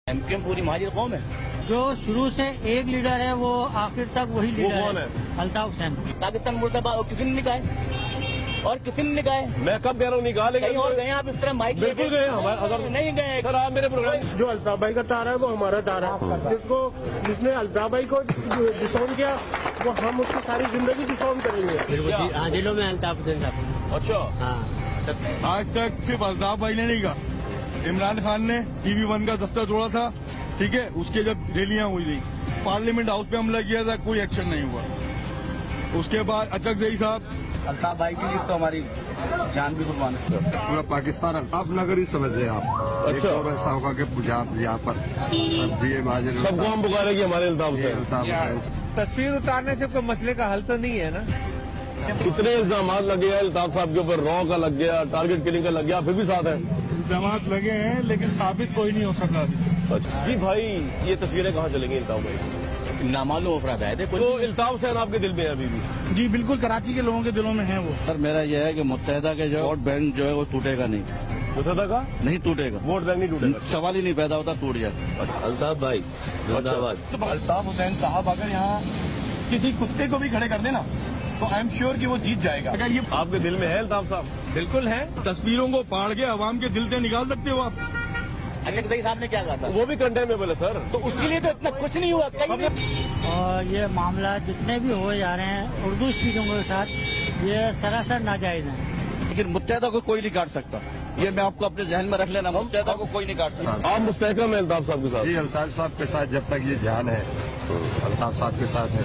MQM पूरी Muhajir कौम है। जो शुरू से एक लीडर है वो आखिर तक वही लीडर कौन है? अल्ताफ हुसैन। पाकिस्तान मुर्दाबाद और किसी ने निकाहे और किसी ने निकाहे। मैं कब कह रहा हूँ निकाले कहीं और गए आप इस तरह माइक बिल्कुल गए अगर नहीं गए। सर आप मेरे प्रोग्राम जो अल्ताफ भाई का तार है वो हमारा तार है। जिसने अल्ताफ भाई को डिसोन किया वो हम उसकी सारी जिंदगी डिसोन करेंगे। हाँ, दिलों में अल्ताफ हुसैन साहब। अच्छा हाँ, आज तक सिर्फ अल्ताफ भाई ने नहीं कहा, इमरान खान ने TV1 का दफ्तर तोड़ा था, ठीक है। उसके जब रैलियां हुई थी, पार्लियामेंट हाउस पे हमला किया था, कोई एक्शन नहीं हुआ। उसके बाद अचकजई साहब, अल्ताफ भाई के लिए तो हमारी जान भी कुर्बान है। पूरा पाकिस्तान अल्ताफ नगर ही समझ रहे आप। अच्छा। एक और ऐसा होगा कि यहाँ पर ये महाजन सबको हम पुकारेंगे हमारे अल्ताफ से। तस्वीर उतारने से कोई मसले का हल तो नहीं है ना। कितने इल्जाम लगे हैं अल्ताफ साहब के ऊपर, रॉ का लग गया, टारगेट किलिंग का लग गया, फिर भी साथ है। इल्जामात लगे हैं लेकिन साबित कोई नहीं हो सका अभी। अच्छा जी भाई, ये तस्वीरें कहाँ चलेंगी अल्ताफ भाई? नामालूम अफराद आए थे। तो अल्ताफ हुसैन आपके दिल में है अभी भी? जी बिल्कुल, कराची के लोगों के दिलों में है वो। सर मेरा यह है कि मुत्तहिदा के जो वोट बैंक जो है वो टूटेगा नहीं। मुत्तहिदा का नहीं टूटेगा, वोट बैंक नहीं टूटेगा। सवाल ही नहीं पैदा होता टूट जाए। अल्ताफ भाई जिंदाबाद। अल्ताफ हुसैन साहब अगर यहाँ किसी कुत्ते को भी खड़े कर देना तो आई एम श्योर कि वो जीत जाएगा। अगर ये आपके दिल में है अल्ताफ साहब? बिल्कुल है। तस्वीरों को फाड़ के अवाम के दिल से निकाल सकते हो आप। अचकजई साहब ने क्या कहा था? वो भी कंडेमेबल है सर। तो उसके लिए तो इतना कुछ नहीं हुआ कहीं भी। और ये मामला जितने भी हो जा रहे हैं उर्दू स्पीकिंग के साथ, ये सरासर नाजायज है। लेकिन मुत्तहिदा को कोई नहीं काट सकता, ये मैं आपको अपने जहन में रख लेना। मुत्तहिदा को कोई नहीं काट सकता। आप मुस्तहकम है अल्ताफ साहब के साथ? जी अल्ताफ साहब के साथ जब तक ये जान है अल्ताफ साहब के साथ है।